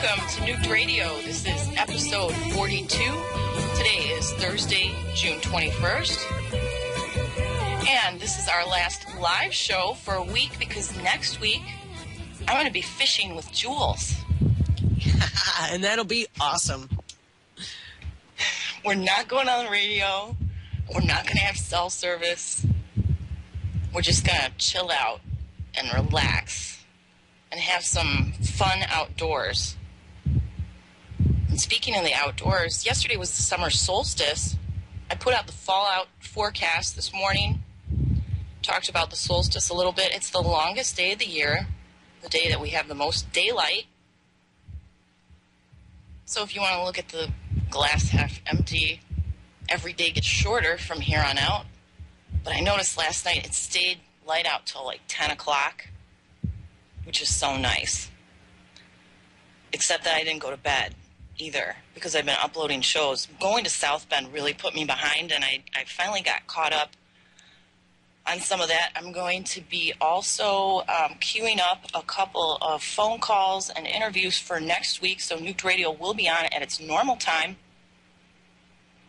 welcome to Nuked Radio. This is episode 42. Today is Thursday, June 21st. And this is our last live show for a week because next week I'm going to be fishing with Jules. And that'll be awesome. We're not going on the radio. We're not going to have cell service. We're just going to chill out and relax and have some fun outdoors. And speaking of the outdoors, yesterday was the summer solstice. I put out the fallout forecast this morning, talked about the solstice a little bit. It's the longest day of the year, the day that we have the most daylight. So if you want to look at the glass half empty, every day gets shorter from here on out. But I noticed last night it stayed light out till like 10 o'clock. Which is so nice. Except that I didn't go to bed either because I've been uploading shows. Going to South Bend really put me behind, and I finally got caught up on some of that. I'm going to be also queuing up a couple of phone calls and interviews for next week, so Nuked Radio will be on at its normal time,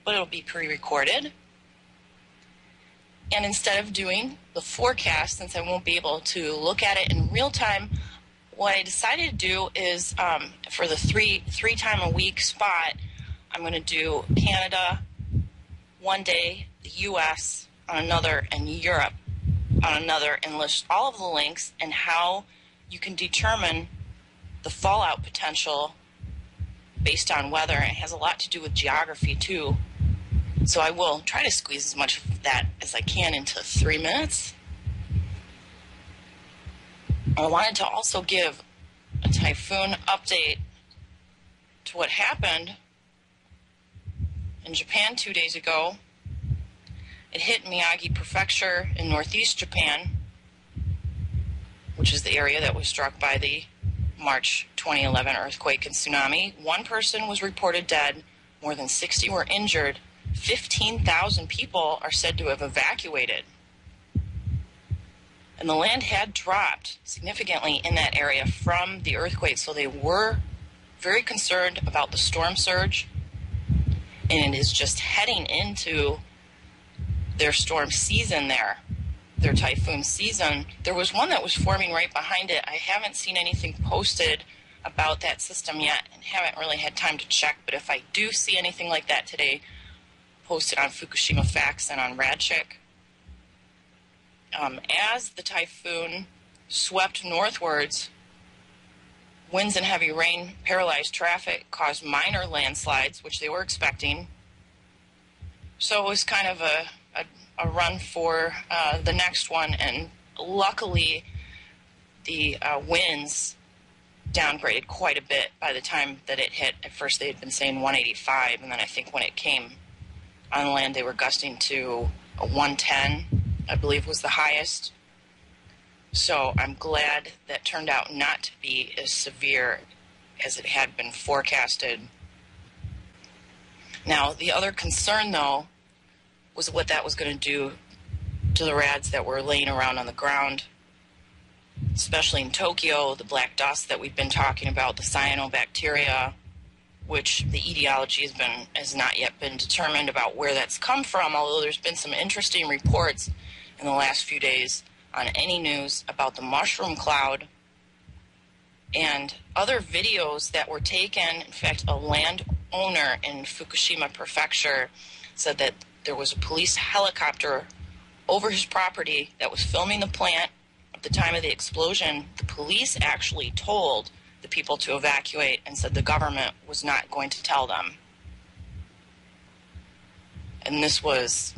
but it'll be pre-recorded. And instead of doing the forecast, since I won't be able to look at it in real time, what I decided to do is for the three time a week spot, I'm going to do Canada one day, the U.S. on another, and Europe on another, and list all of the links and how you can determine the fallout potential based on weather. It has a lot to do with geography too. So I will try to squeeze as much of that as I can into 3 minutes. I wanted to also give a typhoon update to what happened in Japan 2 days ago. It hit Miyagi Prefecture in northeast Japan, which is the area that was struck by the March 2011 earthquake and tsunami. One person was reported dead, more than 60 were injured. 15,000 people are said to have evacuated. And the land had dropped significantly in that area from the earthquake, so they were very concerned about the storm surge. And it is just heading into their storm season there, their typhoon season. There was one that was forming right behind it. I haven't seen anything posted about that system yet and haven't really had time to check, but if I do see anything like that today, posted on Fukushima Facts and on RadChick. As the typhoon swept northwards, winds and heavy rain paralyzed traffic, caused minor landslides, which they were expecting. So it was kind of a run for the next one, and luckily the winds downgraded quite a bit by the time that it hit. At first they had been saying 185, and then I think when it came on land, they were gusting to a 110, I believe was the highest. So I'm glad that turned out not to be as severe as it had been forecasted. Now, the other concern, though, was what that was going to do to the rads that were laying around on the ground, especially in Tokyo, the black dust that we've been talking about, the cyanobacteria, which the etiology has not yet been determined about where that's come from, although there's been some interesting reports in the last few days on any news about the mushroom cloud and other videos that were taken. In fact, a landowner in Fukushima Prefecture said that there was a police helicopter over his property that was filming the plant at the time of the explosion. The police actually told the people to evacuate and said the government was not going to tell them. And this was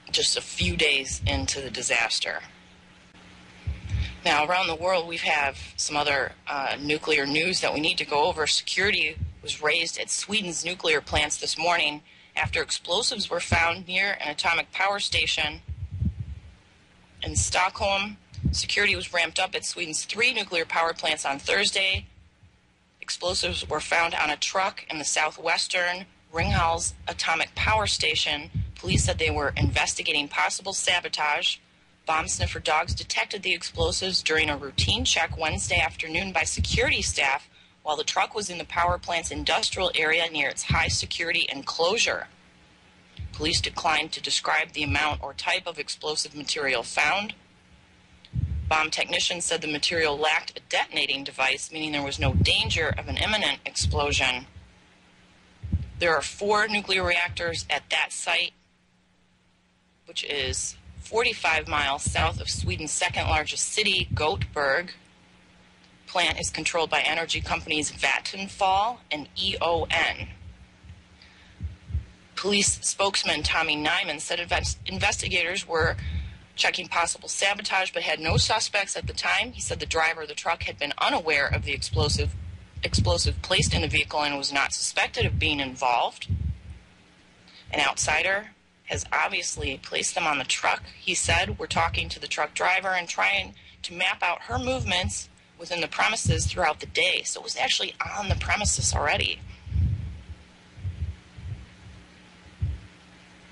just a few days into the disaster. Now, around the world, we have some other nuclear news that we need to go over. Security was raised at Sweden's nuclear plants this morning after explosives were found near an atomic power station in Stockholm. Security was ramped up at Sweden's 3 nuclear power plants on Thursday. Explosives were found on a truck in the southwestern Ringhals atomic power station. Police said they were investigating possible sabotage. Bomb sniffer dogs detected the explosives during a routine check Wednesday afternoon by security staff while the truck was in the power plant's industrial area near its high-security enclosure. Police declined to describe the amount or type of explosive material found. Bomb technicians said the material lacked a detonating device, meaning there was no danger of an imminent explosion. There are 4 nuclear reactors at that site, which is 45 miles south of Sweden's second largest city, Gothenburg. The plant is controlled by energy companies Vattenfall and E.ON. Police spokesman Tommy Nyman said investigators were checking possible sabotage but had no suspects at the time. He said the driver of the truck had been unaware of the explosive placed in the vehicle and was not suspected of being involved. An outsider has obviously placed them on the truck. He said, "We're talking to the truck driver and trying to map out her movements within the premises throughout the day." So it was actually on the premises already.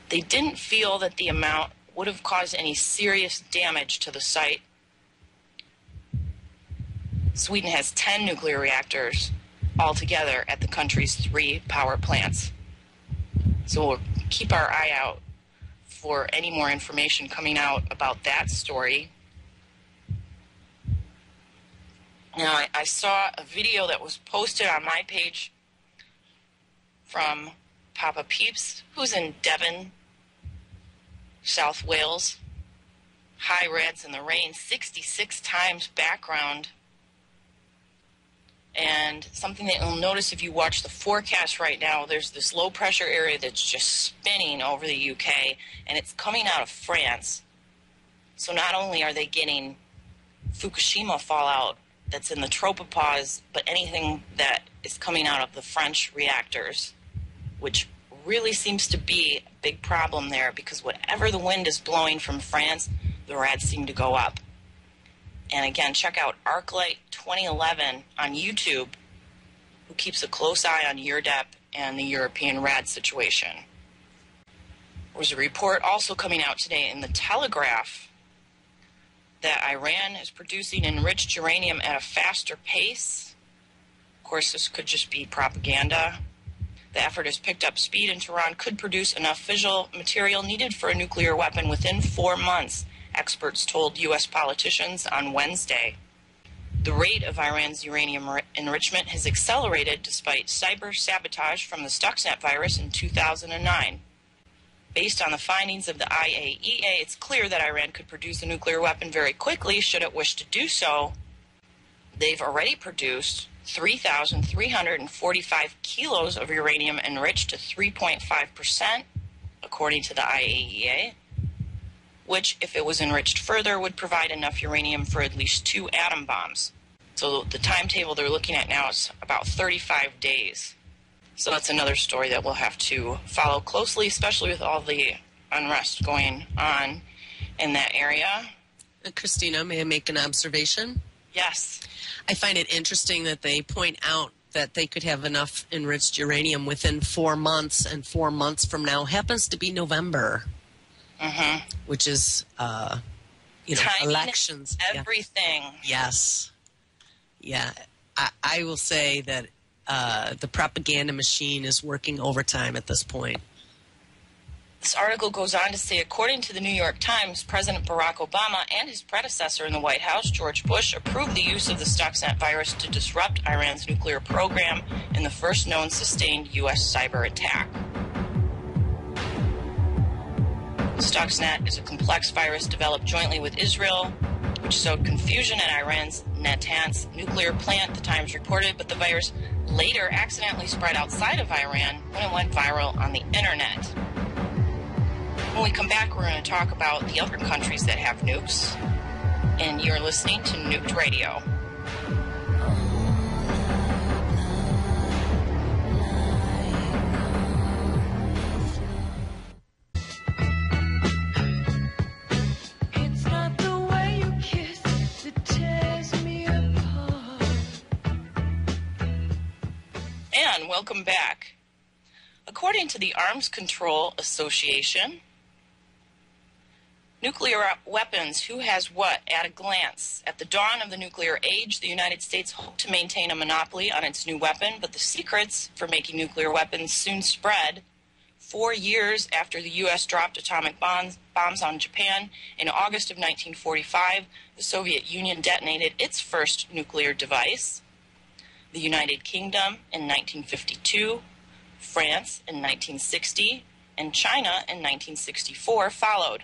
They didn't feel that the amount would have caused any serious damage to the site. Sweden has 10 nuclear reactors altogether at the country's 3 power plants. So we'll keep our eye out for any more information coming out about that story. Now, I saw a video that was posted on my page from Papa Peeps, who's in Devon, South Wales. High rads in the rain, 66 times background. And something that you'll notice if you watch the forecast right now, there's this low pressure area that's just spinning over the UK, and it's coming out of France. So not only are they getting Fukushima fallout that's in the tropopause, but anything that is coming out of the French reactors, which really seems to be a big problem there, because whatever the wind is blowing from France, the rads seem to go up. And again, check out ArcLight 2011 on YouTube, who keeps a close eye on URDEP and the European rad situation. There was a report also coming out today in the Telegraph that Iran is producing enriched uranium at a faster pace. Of course, this could just be propaganda. The effort has picked up speed, and Tehran could produce enough fissile material needed for a nuclear weapon within 4 months, experts told U.S. politicians on Wednesday. The rate of Iran's uranium enrichment has accelerated despite cyber sabotage from the Stuxnet virus in 2009. Based on the findings of the IAEA, it's clear that Iran could produce a nuclear weapon very quickly should it wish to do so. They've already produced 3,345 kilos of uranium enriched to 3.5%, according to the IAEA, which, if it was enriched further, would provide enough uranium for at least 2 atom bombs. So the timetable they're looking at now is about 35 days. So that's another story that we'll have to follow closely, especially with all the unrest going on in that area. Christina, may I make an observation? Yes. I find it interesting that they point out that they could have enough enriched uranium within 4 months, and 4 months from now happens to be November, which is, Timing elections. Everything. Yeah. Yes. Yeah. I will say that the propaganda machine is working overtime at this point. This article goes on to say, according to the New York Times, President Barack Obama and his predecessor in the White House, George Bush, approved the use of the Stuxnet virus to disrupt Iran's nuclear program in the first known sustained U.S. cyber attack. Stuxnet is a complex virus developed jointly with Israel, which sowed confusion at Iran's Natanz nuclear plant, the Times reported, but the virus later accidentally spread outside of Iran when it went viral on the internet. When we come back, we're going to talk about the other countries that have nukes, and you're listening to Nuked Radio. It's not the way you kiss that tears me apart. And welcome back. According to the Arms Control Association, Nuclear weapons, who has what? At a glance. At the dawn of the nuclear age, the United States hoped to maintain a monopoly on its new weapon, but the secrets for making nuclear weapons soon spread. 4 years after the U.S. dropped atomic bombs on Japan, in August of 1945, the Soviet Union detonated its first nuclear device. The United Kingdom in 1952, France in 1960, and China in 1964 followed.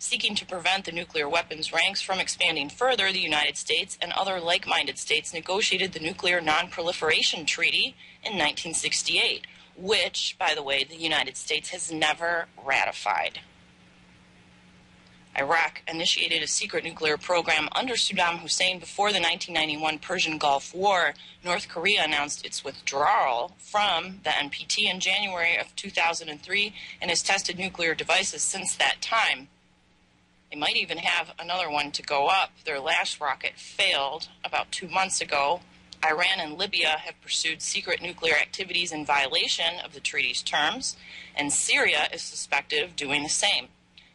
Seeking to prevent the nuclear weapons ranks from expanding further, the United States and other like-minded states negotiated the Nuclear Non-Proliferation Treaty in 1968, which, by the way, the United States has never ratified. Iraq initiated a secret nuclear program under Saddam Hussein before the 1991 Persian Gulf War. North Korea announced its withdrawal from the NPT in January of 2003 and has tested nuclear devices since that time. They might even have another one to go up. Their last rocket failed about 2 months ago. Iran and Libya have pursued secret nuclear activities in violation of the treaty's terms, and Syria is suspected of doing the same.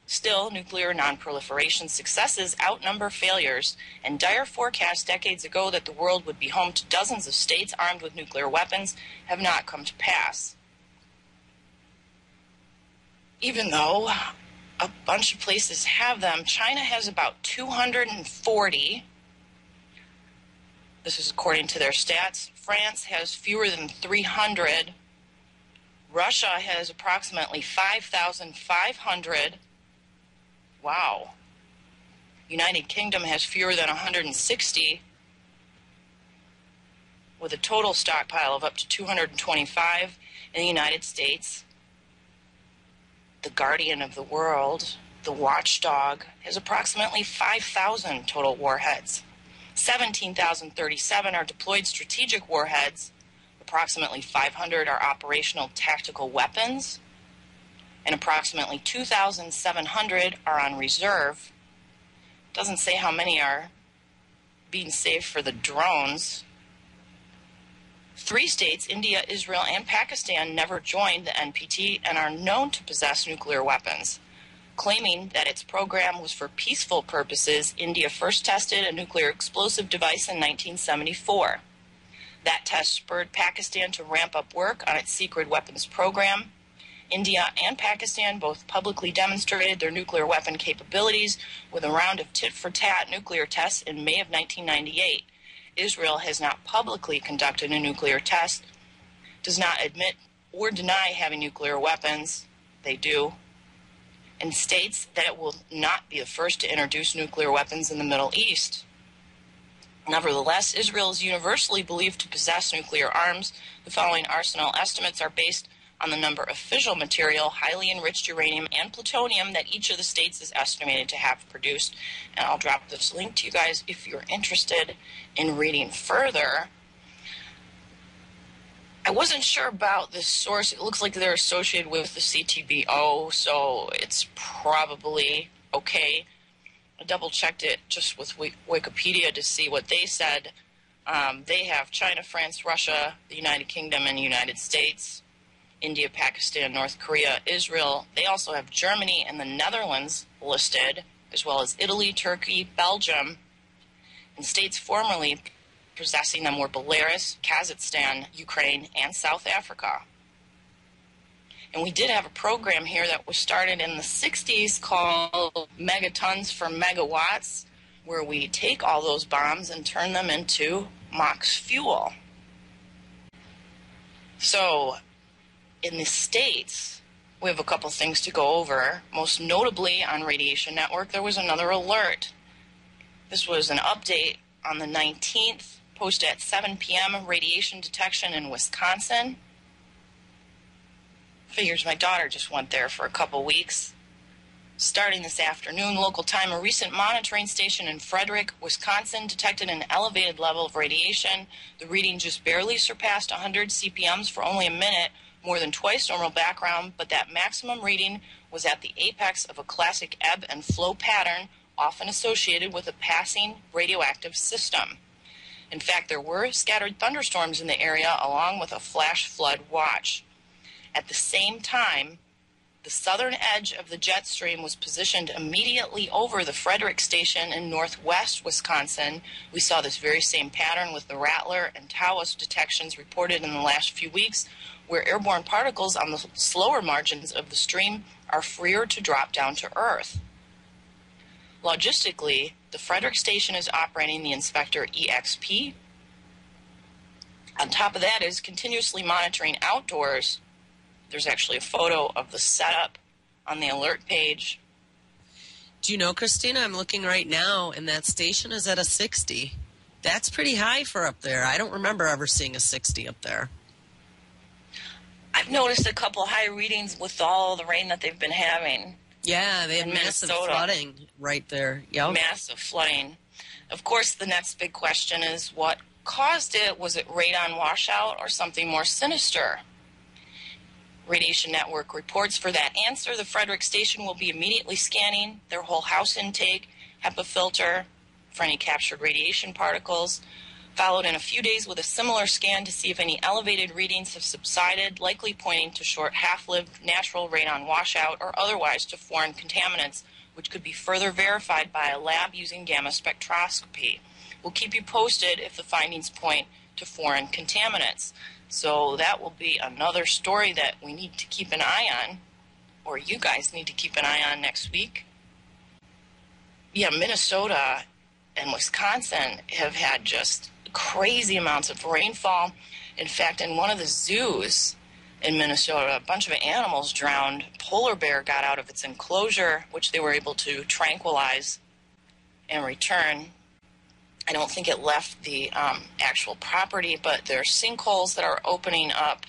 Still, nuclear non-proliferation successes outnumber failures, and dire forecasts decades ago that the world would be home to dozens of states armed with nuclear weapons have not come to pass. Even though a bunch of places have them, China has about 240. This is according to their stats. France has fewer than 300. Russia has approximately 5,500. Wow. United Kingdom has fewer than 160, with a total stockpile of up to 225. In the United States, the guardian of the world, the watchdog, has approximately 5,000 total warheads. 17,037 are deployed strategic warheads. Approximately 500 are operational tactical weapons. And approximately 2,700 are on reserve. Doesn't say how many are being saved for the drones. 3 states, India, Israel, and Pakistan, never joined the NPT and are known to possess nuclear weapons. Claiming that its program was for peaceful purposes, India first tested a nuclear explosive device in 1974. That test spurred Pakistan to ramp up work on its secret weapons program. India and Pakistan both publicly demonstrated their nuclear weapon capabilities with a round of tit-for-tat nuclear tests in May of 1998. Israel has not publicly conducted a nuclear test, does not admit or deny having nuclear weapons. They do. And states that it will not be the first to introduce nuclear weapons in the Middle East. Nevertheless, Israel is universally believed to possess nuclear arms. The following arsenal estimates are based on the number of fissile material, highly enriched uranium, and plutonium that each of the states is estimated to have produced. And I'll drop this link to you guys if you're interested in reading further. I wasn't sure about this source. It looks like they're associated with the CTBO, so it's probably okay. I double-checked it just with Wikipedia to see what they said. They have China, France, Russia, the United Kingdom, and the United States, India, Pakistan, North Korea, Israel. They also have Germany and the Netherlands listed, as well as Italy, Turkey, Belgium, and states formerly possessing them were Belarus, Kazakhstan, Ukraine, and South Africa. And we did have a program here that was started in the 60s called Megatons for Megawatts, where we take all those bombs and turn them into MOX fuel. So, in the States, we have a couple things to go over. Most notably, on Radiation Network, there was another alert. This was an update on the 19th, posted at 7 p.m., radiation detection in Wisconsin. Figures my daughter just went there for a couple weeks. Starting this afternoon, local time, a recent monitoring station in Frederick, Wisconsin, detected an elevated level of radiation. The reading just barely surpassed 100 CPMs for only a minute, more than twice normal background, but that maximum reading was at the apex of a classic ebb and flow pattern often associated with a passing radioactive system. In fact, there were scattered thunderstorms in the area along with a flash flood watch. At the same time, The southern edge of the jet stream was positioned immediately over the Frederick Station in northwest Wisconsin. We saw this very same pattern with the Rattler and Taos detections reported in the last few weeks, where airborne particles on the slower margins of the stream are freer to drop down to Earth. Logistically, the Frederick Station is operating the Inspector EXP. On top of that is continuously monitoring outdoors. There's actually a photo of the setup on the alert page. Do you know, Christina, I'm looking right now, and that station is at a 60. That's pretty high for up there. I don't remember ever seeing a 60 up there. I've noticed a couple high readings with all the rain that they've been having. Yeah, they have massive flooding right there. Yep. Massive flooding. Of course, the next big question is what caused it? Was it radon washout or something more sinister? Radiation Network reports for that answer. The Frederick Station will be immediately scanning their whole house intake, HEPA filter for any captured radiation particles, followed in a few days with a similar scan to see if any elevated readings have subsided, likely pointing to short half-lived natural radon washout or otherwise to foreign contaminants, which could be further verified by a lab using gamma spectroscopy. We'll keep you posted if the findings point to foreign contaminants. So that will be another story that we need to keep an eye on, or you guys need to keep an eye on next week. Yeah, Minnesota and Wisconsin have had just crazy amounts of rainfall. In fact, in one of the zoos in Minnesota, a bunch of animals drowned. Polar bear got out of its enclosure, which they were able to tranquilize and return. I don't think it left the actual property, but there are sinkholes that are opening up.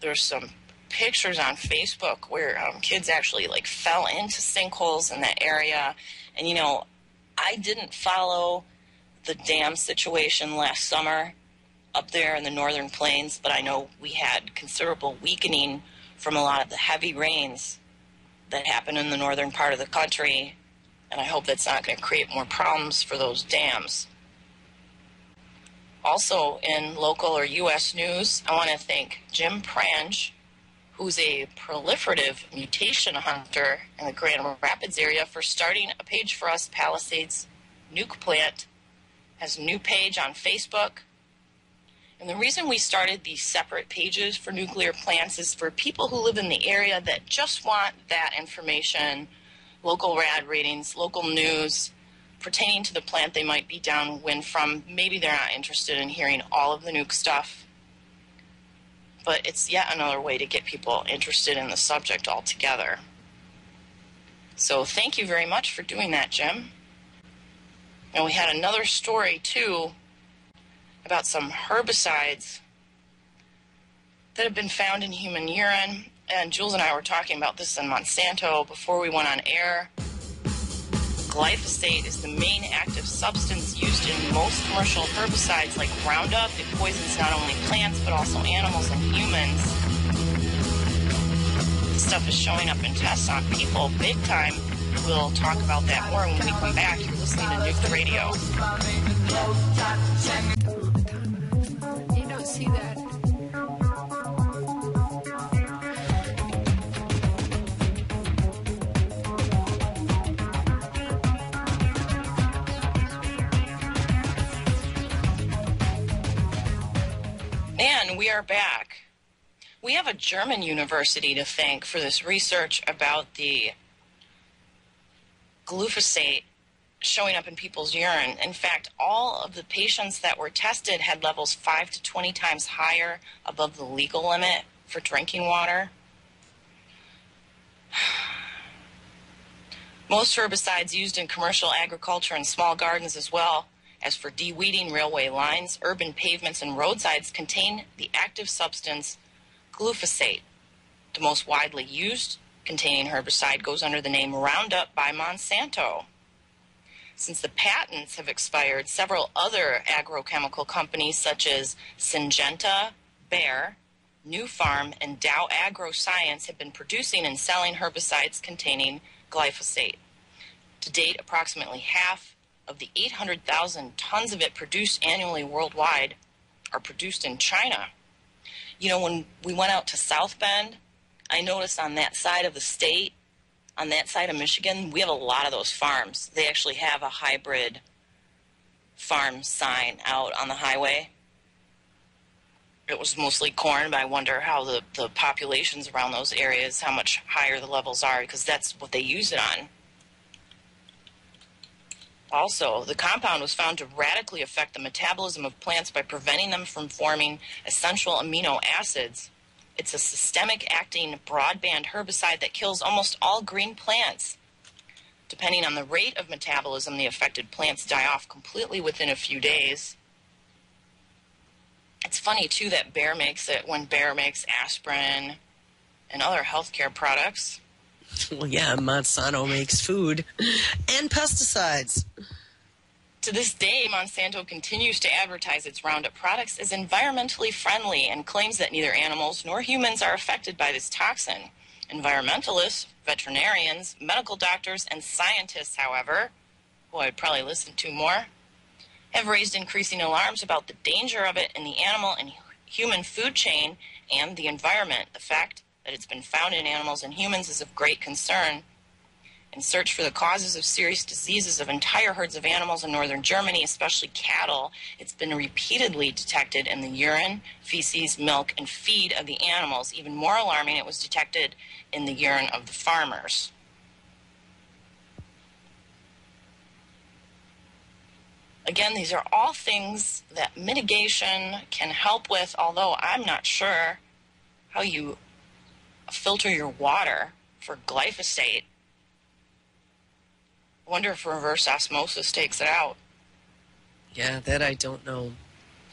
There's some pictures on Facebook where kids actually fell into sinkholes in that area. And, you know, I didn't follow the dam situation last summer up there in the northern plains, but I know we had considerable weakening from a lot of the heavy rains that happened in the northern part of the country. And I hope that's not going to create more problems for those dams. Also in local or U.S. news, I want to thank Jim Prange, who's a proliferative mutation hunter in the Grand Rapids area, for starting a page for us. Palisades Nuke Plant has a new page on Facebook. And the reason we started these separate pages for nuclear plants is for people who live in the area that just want that information, local rad ratings, local news pertaining to the plant they might be downwind from. Maybe they're not interested in hearing all of the nuke stuff, but it's yet another way to get people interested in the subject altogether. So thank you very much for doing that, Jim. And we had another story, too, about some herbicides that have been found in human urine. And Jules and I were talking about this in Monsanto before we went on air. Glyphosate is the main active substance used in most commercial herbicides like Roundup. It poisons not only plants but also animals and humans. This stuff is showing up in tests on people big time. We'll talk about that more when we come back. You're listening to Nuked Radio. You don't see that. And we are back. We have a German university to thank for this research about the glyphosate showing up in people's urine. In fact, all of the patients that were tested had levels 5 to 20 times higher above the legal limit for drinking water. Most herbicides used in commercial agriculture and small gardens, as well as for de-weeding railway lines, urban pavements, and roadsides, contain the active substance glyphosate. The most widely used containing herbicide goes under the name Roundup by Monsanto. Since the patents have expired, several other agrochemical companies such as Syngenta, Bayer, New Farm, and Dow AgroScience have been producing and selling herbicides containing glyphosate. To date, approximately half of the 800,000 tons of it produced annually worldwide are produced in China. You know, when we went out to South Bend I noticed on that side of the state, on that side of Michigan, we have a lot of those farms. They actually have a hybrid farm sign out on the highway. It was mostly corn, but I wonder how the populations around those areas, how much higher the levels are, because that's what they use it on. Also, the compound was found to radically affect the metabolism of plants by preventing them from forming essential amino acids. It's a systemic acting broadband herbicide that kills almost all green plants. Depending on the rate of metabolism, the affected plants die off completely within a few days. It's funny, too, that Bayer makes it when Bayer makes aspirin and other healthcare products. Well, yeah, Monsanto makes food and pesticides. To this day, Monsanto continues to advertise its Roundup products as environmentally friendly and claims that neither animals nor humans are affected by this toxin. Environmentalists, veterinarians, medical doctors, and scientists, however, who I'd probably listen to more, have raised increasing alarms about the danger of it in the animal and human food chain and the environment. The fact that it's been found in animals and humans is of great concern. In search for the causes of serious diseases of entire herds of animals in northern Germany, especially cattle, it's been repeatedly detected in the urine, feces, milk, and feed of the animals. Even more alarming, it was detected in the urine of the farmers. Again, these are all things that mitigation can help with, although I'm not sure how you filter your water for glyphosate. I wonder if reverse osmosis takes it out. Yeah, that I don't know.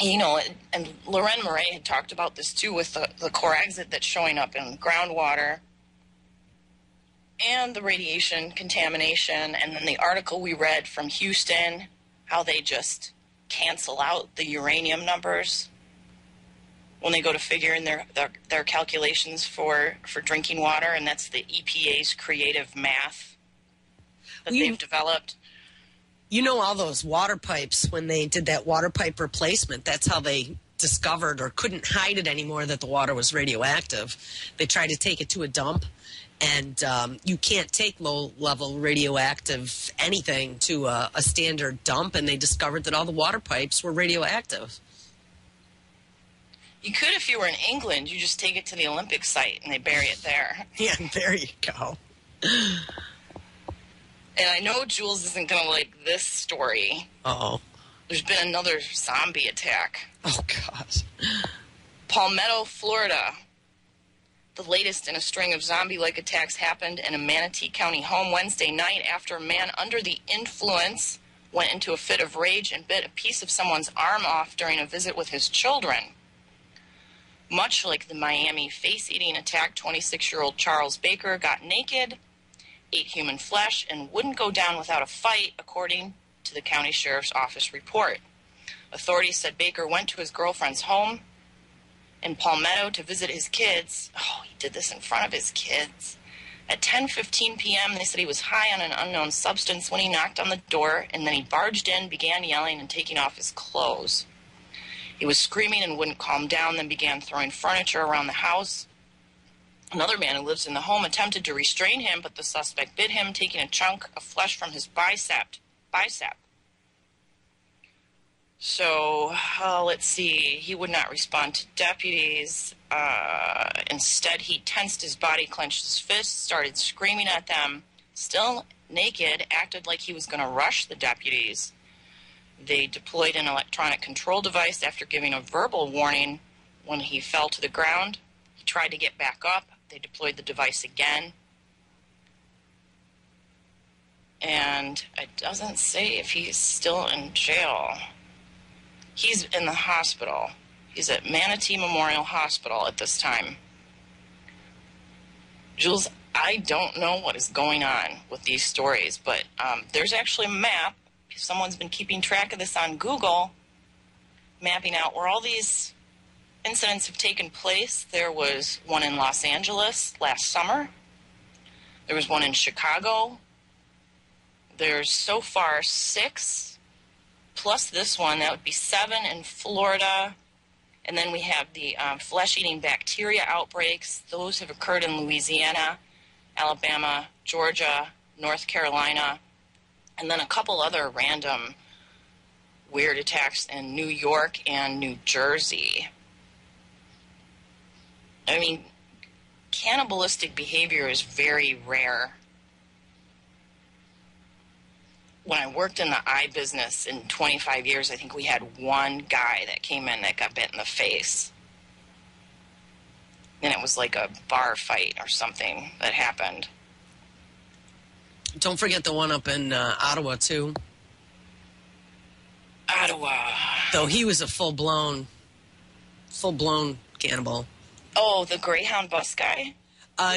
You know, and Loren Murray had talked about this too with the core exit that's showing up in groundwater and the radiation contamination, and then the article we read from Houston, how they just cancel out the uranium numbers when they go to figure in their calculations for drinking water, and that's the EPA's creative math that they've developed. You know, all those water pipes, when they did that water pipe replacement, that's how they discovered or couldn't hide it anymore that the water was radioactive. They tried to take it to a dump, and you can't take low-level radioactive anything to a standard dump, and they discovered that all the water pipes were radioactive. You could if you were in England. You just take it to the Olympic site, and they bury it there. Yeah, there you go. And I know Jules isn't going to like this story. Uh-oh. There's been another zombie attack. Oh, gosh. Palmetto, Florida. The latest in a string of zombie-like attacks happened in a Manatee County home Wednesday night after a man under the influence went into a fit of rage and bit a piece of someone's arm off during a visit with his children. Much like the Miami face-eating attack, 26-year-old Charles Baker got naked, ate human flesh, and wouldn't go down without a fight, according to the county sheriff's office report. Authorities said Baker went to his girlfriend's home in Palmetto to visit his kids. Oh, he did this in front of his kids. At 10:15 p.m., they said he was high on an unknown substance when he knocked on the door, and then he barged in, began yelling, and taking off his clothes. He was screaming and wouldn't calm down, then began throwing furniture around the house. Another man who lives in the home attempted to restrain him, but the suspect bit him, taking a chunk of flesh from his bicep. So, let's see. He would not respond to deputies. Instead, he tensed his body, clenched his fists, started screaming at them. Still naked, acted like he was going to rush the deputies. They deployed an electronic control device after giving a verbal warning when he fell to the ground. He tried to get back up. They deployed the device again. And it doesn't say if he's still in jail. He's in the hospital. He's at Manatee Memorial Hospital at this time. Jules, I don't know what is going on with these stories, but there's actually a map. Someone's been keeping track of this on Google, mapping out where all these incidents have taken place. There was one in Los Angeles last summer. There was one in Chicago. There's so far 6, plus this one. That would be 7 in Florida. And then we have the flesh-eating bacteria outbreaks. Those have occurred in Louisiana, Alabama, Georgia, North Carolina, and then a couple other random weird attacks in New York and New Jersey. I mean, cannibalistic behavior is very rare. When I worked in the eye business in 25 years, I think we had one guy that came in that got bit in the face. And it was like a bar fight or something that happened. Don't forget the one up in Ottawa, too. Ottawa. Though he was a full-blown cannibal. Oh, the Greyhound bus guy?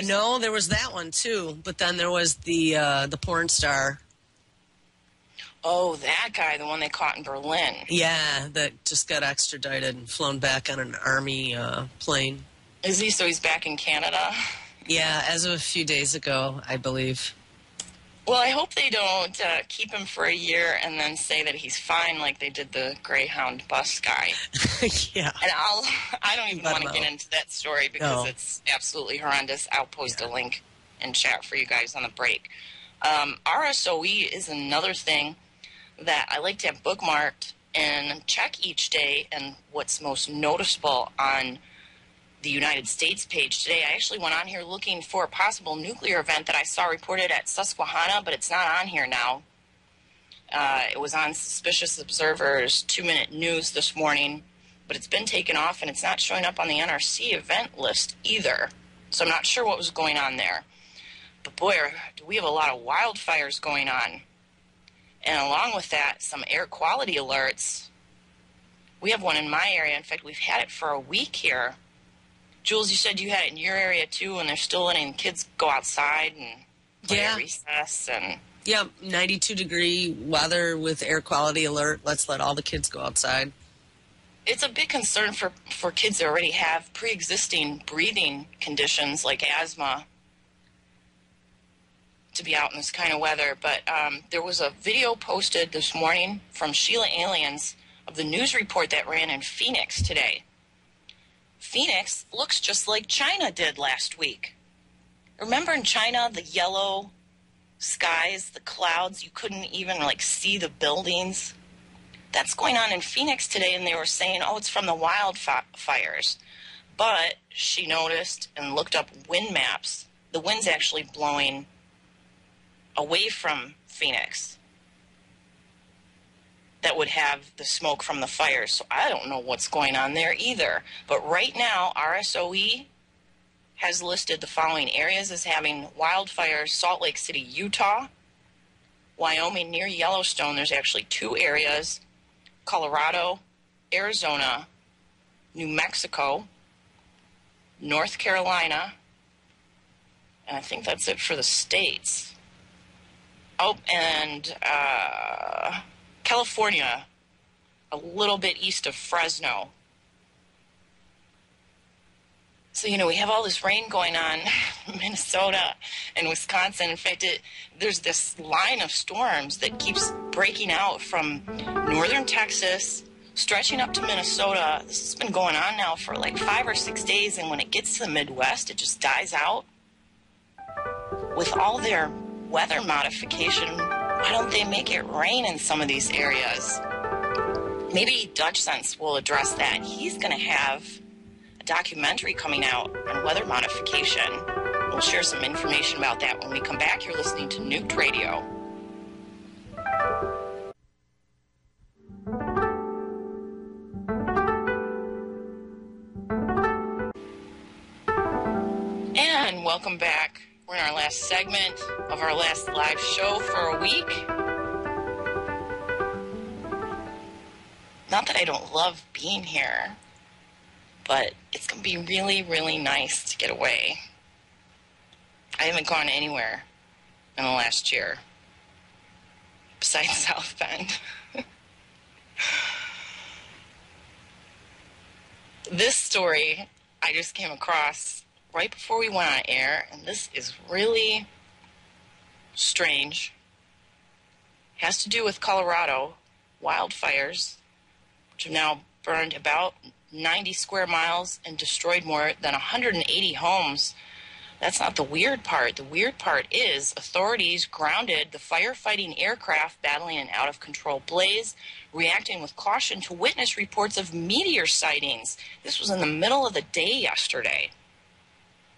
No, there was that one, too. But then there was the porn star. Oh, that guy, the one they caught in Berlin. Yeah, that just got extradited and flown back on an army plane. Is he? So he's back in Canada? Yeah, as of a few days ago, I believe. Well, I hope they don't keep him for a year and then say that he's fine like they did the Greyhound bus guy. Yeah. And I don't even want to get into that story because No. it's absolutely horrendous. I'll post a link in chat for you guys on the break. RSOE is another thing that I like to have bookmarked and check each day, and what's most noticeable on the United States page today. I actually went on here looking for a possible nuclear event that I saw reported at Susquehanna, but it's not on here now. It was on Suspicious Observer's 2-minute news this morning, but it's been taken off, and it's not showing up on the NRC event list either. So I'm not sure what was going on there. But boy, do we have a lot of wildfires going on. And along with that, some air quality alerts. We have one in my area. In fact, we've had it for a week here. Jules, you said you had it in your area too, and they're still letting kids go outside and play at recess. And yeah, 92-degree weather with air quality alert. Let's let all the kids go outside. It's a big concern for kids that already have pre-existing breathing conditions like asthma to be out in this kind of weather. But there was a video posted this morning from Sheila Aliens of the news report that ran in Phoenix today. Phoenix looks just like China did last week. Remember in China, the yellow skies, the clouds, you couldn't even see the buildings? That's going on in Phoenix today, and they were saying, oh, it's from the wildfires. But she noticed and looked up wind maps. The wind's actually blowing away from Phoenix that would have the smoke from the fires. So I don't know what's going on there either. But right now, RSOE has listed the following areas as having wildfires: Salt Lake City, Utah, Wyoming near Yellowstone. There's actually 2 areas: Colorado, Arizona, New Mexico, North Carolina, and I think that's it for the states. Oh, and California, a little bit east of Fresno. So, we have all this rain going on in Minnesota and Wisconsin. In fact, there's this line of storms that keeps breaking out from northern Texas, stretching up to Minnesota. This has been going on now for 5 or 6 days, and when it gets to the Midwest, it just dies out. With all their weather modification, why don't they make it rain in some of these areas? Maybe Dutch Sense will address that. He's going to have a documentary coming out on weather modification. We'll share some information about that when we come back. You're listening to Nuked Radio. And welcome back. We're in our last segment of our last live show for a week. Not that I don't love being here, but it's going to be really, really nice to get away. I haven't gone anywhere in the last year besides South Bend. This story I just came across right before we went on air, and this is really strange. It has to do with Colorado wildfires, which have now burned about 90 square miles and destroyed more than 180 homes. That's not the weird part. The weird part is authorities grounded the firefighting aircraft battling an out-of-control blaze, reacting with caution to witness reports of meteor sightings. This was in the middle of the day yesterday.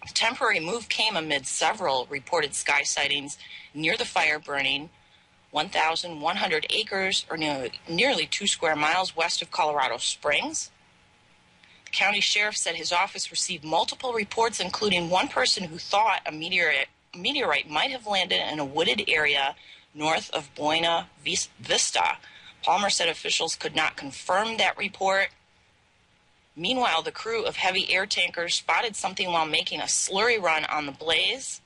The temporary move came amid several reported sky sightings near the fire burning 1,100 acres, or nearly 2 square miles west of Colorado Springs. The county sheriff said his office received multiple reports, including one person who thought a meteorite might have landed in a wooded area north of Buena Vista. Palmer said officials could not confirm that report. Meanwhile, the crew of heavy air tankers spotted something while making a slurry run on the blaze.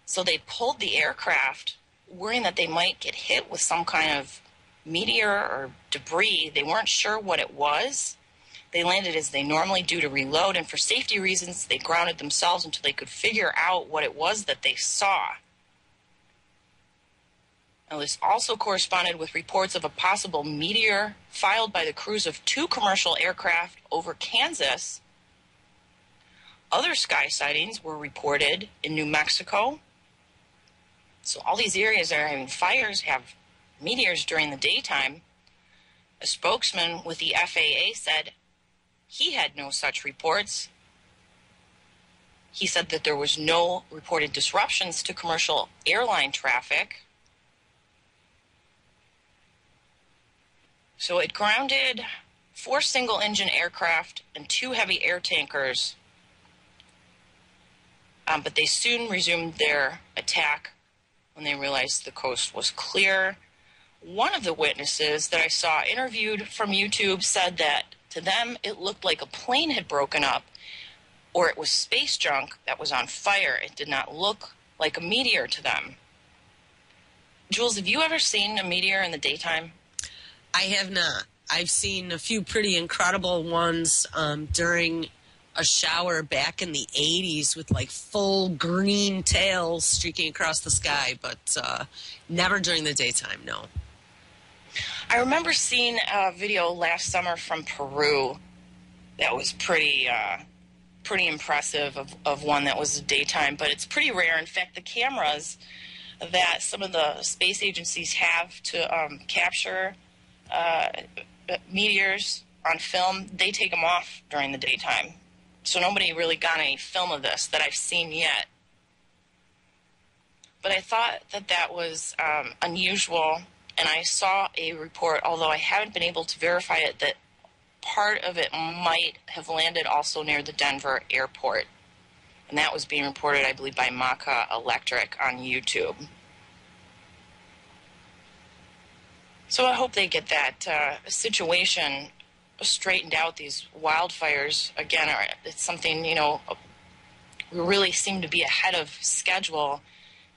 So they pulled the aircraft, worrying that they might get hit with some kind of meteor or debris. They weren't sure what it was. They landed as they normally do to reload, and for safety reasons, they grounded themselves until they could figure out what it was that they saw. Now, this also corresponded with reports of a possible meteor filed by the crews of 2 commercial aircraft over Kansas. Other sky sightings were reported in New Mexico. So all these areas that are having fires have meteors during the daytime. A spokesman with the FAA said he had no such reports. He said that there was no reported disruptions to commercial airline traffic. So it grounded 4 single-engine aircraft and 2 heavy air tankers. But they soon resumed their attack when they realized the coast was clear. One of the witnesses that I saw interviewed from YouTube said that to them it looked like a plane had broken up, or it was space junk that was on fire. It did not look like a meteor to them. Jules, have you ever seen a meteor in the daytime? I have not. I've seen a few pretty incredible ones during a shower back in the 80s with like full green tails streaking across the sky, but never during the daytime, no. I remember seeing a video last summer from Peru that was pretty impressive of one that was daytime, but it's pretty rare. In fact, the cameras that some of the space agencies have to capture meteors on film, they take them off during the daytime. So nobody really got any film of this that I've seen yet. But I thought that that was unusual, and I saw a report, although I haven't been able to verify it, that part of it might have landed also near the Denver airport. And that was being reported, I believe, by Maca Electric on YouTube. So I hope they get that situation straightened out. These wildfires, again, it's something, we really seem to be ahead of schedule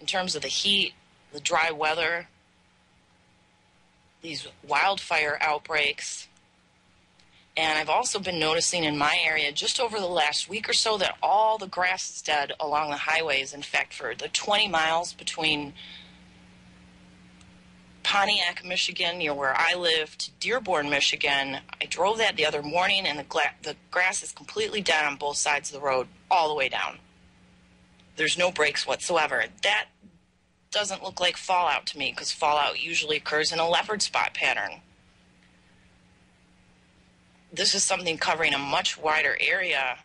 in terms of the heat, the dry weather, these wildfire outbreaks. And I've also been noticing in my area just over the last week or so that all the grass is dead along the highways. In fact, for the 20 miles between Pontiac, Michigan, near where I live, to Dearborn, Michigan, I drove that the other morning, and the grass is completely dead on both sides of the road, all the way down. There's no breaks whatsoever. That doesn't look like fallout to me, because fallout usually occurs in a leopard spot pattern. This is something covering a much wider area.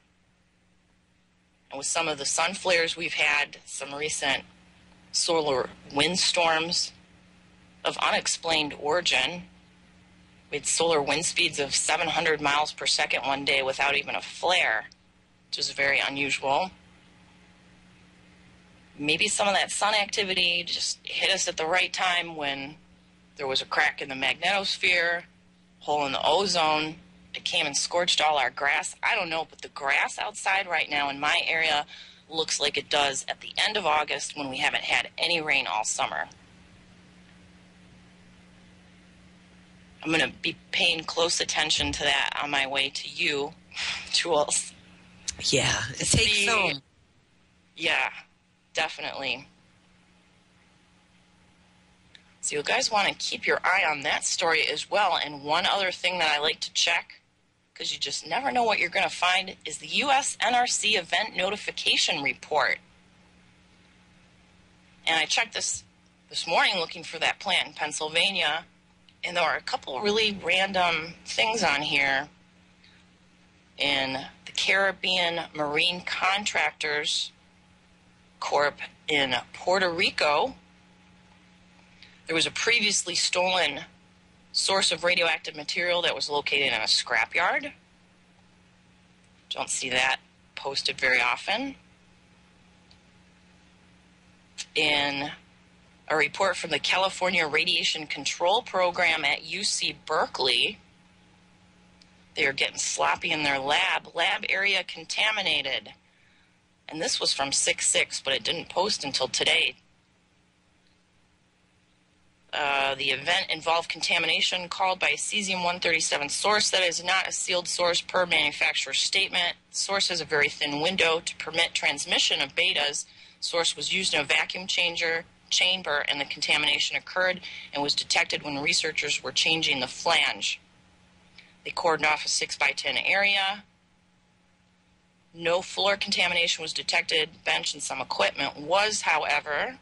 And with some of the sun flares we've had, some recent solar windstorms of unexplained origin. We had solar wind speeds of 700 miles per second one day without even a flare, which is very unusual. Maybe some of that sun activity just hit us at the right time when there was a crack in the magnetosphere, hole in the ozone. It came and scorched all our grass. I don't know, but the grass outside right now in my area looks like it does at the end of August when we haven't had any rain all summer. I'm going to be paying close attention to that on my way to you, Jules. Yeah, it takes film. Yeah, definitely. So you guys want to keep your eye on that story as well. And one other thing that I like to check because you just never know what you're going to find, is the U.S. NRC Event Notification Report. And I checked this morning looking for that plant in Pennsylvania, and there are a couple really random things on here. In the Caribbean Marine Contractors Corp in Puerto Rico, there was a previously stolen source of radioactive material that was located in a scrapyard. Don't see that posted very often. In a report from the California Radiation Control Program at UC Berkeley, they are getting sloppy in their lab area contaminated. And this was from 6/6, but it didn't post until today. The event involved contamination called by a cesium-137 source that is not a sealed source per manufacturer's statement. The source has a very thin window to permit transmission of betas. The source was used in a vacuum chamber, and the contamination occurred and was detected when researchers were changing the flange. They cordoned off a 6x10 area. No floor contamination was detected. Bench and some equipment was, however.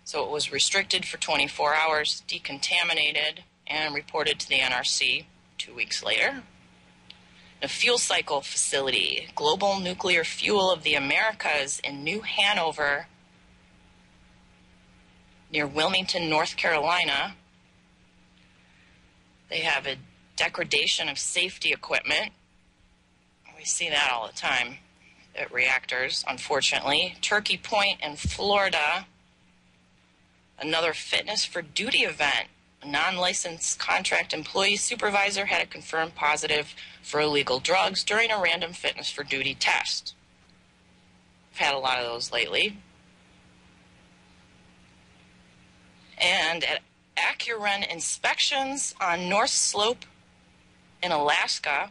So it was restricted for 24 hours, decontaminated, and reported to the NRC 2 weeks later. The fuel cycle facility, Global Nuclear Fuel of the Americas in New Hanover, near Wilmington, North Carolina. They have a degradation of safety equipment. We see that all the time at reactors, unfortunately. Turkey Point in Florida, another fitness for duty event. A non-licensed contract employee supervisor had a confirmed positive for illegal drugs during a random fitness for duty test. I've had a lot of those lately. And at Accurun inspections on North Slope in Alaska,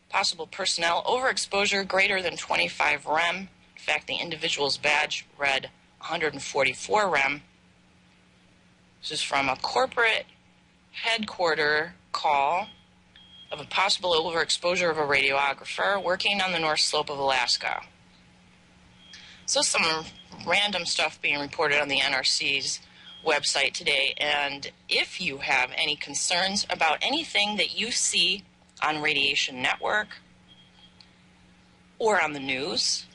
possible personnel overexposure greater than 25 rem. In fact, the individual's badge read 144 rem. This is from a corporate headquarter call of a possible overexposure of a radiographer working on the North Slope of Alaska. So some random stuff being reported on the NRC's website today. And if you have any concerns about anything that you see on Radiation Network or on the news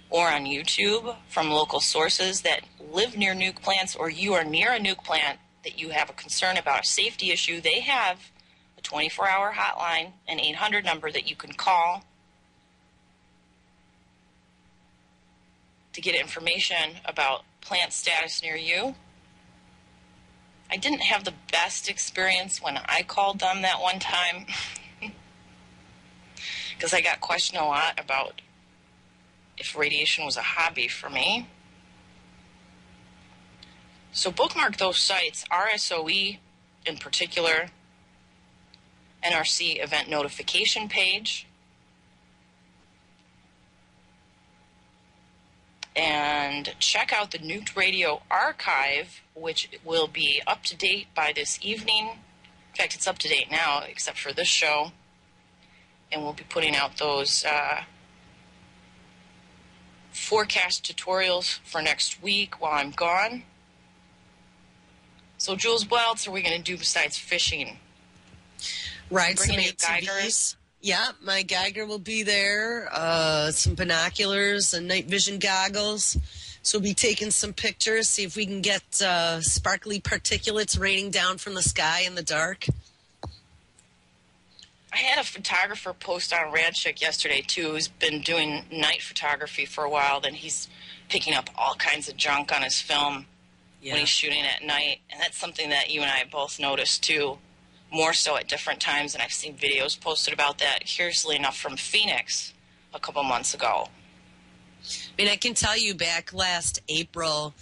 or on YouTube from local sources that live near nuke plants, or you are near a nuke plant that you have a concern about a safety issue, they have a 24-hour hotline, an 800 number that you can call to get information about plant status near you. I didn't have the best experience when I called them that one time because I got questioned a lot about if radiation was a hobby for me. So bookmark those sites, RSOE in particular, NRC event notification page, and check out the Nuked Radio archive, which will be up to date by this evening. In fact, it's up to date now, except for this show. And we'll be putting out those forecast tutorials for next week while I'm gone. So, Jules, what else are we going to do besides fishing? Ride some Bringing your ATVs. Geigers? Yeah, my Geiger will be there. Some binoculars and night vision goggles. So we'll be taking some pictures, see if we can get sparkly particulates raining down from the sky in the dark. I had a photographer post on RadChick yesterday, too, who's been doing night photography for a while. Then he's picking up all kinds of junk on his film when he's shooting at night. And that's something that you and I both noticed, too, more so at different times. And I've seen videos posted about that, curiously enough, from Phoenix a couple months ago. I mean, I can tell you back last April,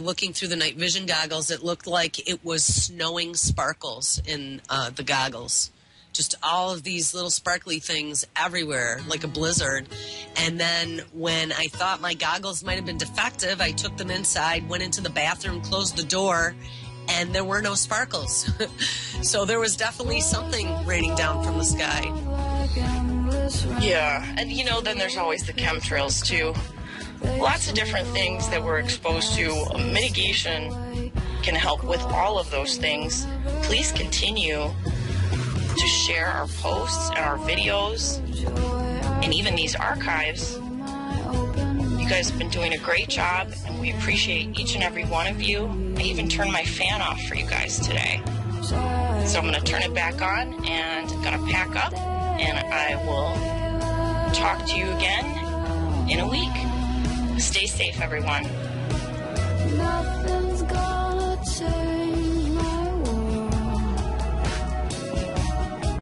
looking through the night vision goggles, it looked like it was snowing sparkles in the goggles. Just all of these little sparkly things everywhere, like a blizzard. And then when I thought my goggles might have been defective, I took them inside, went into the bathroom, closed the door, and there were no sparkles. So there was definitely something raining down from the sky. Yeah, and then there's always the chemtrails too. Lots of different things that we're exposed to. Mitigation can help with all of those things. Please continue to share our posts and our videos and even these archives. You guys have been doing a great job, and we appreciate each and every one of you. I even turned my fan off for you guys today. So I'm going to turn it back on, and I'm going to pack up, and I will talk to you again in a week. Stay safe, everyone. Nothing's gonna change.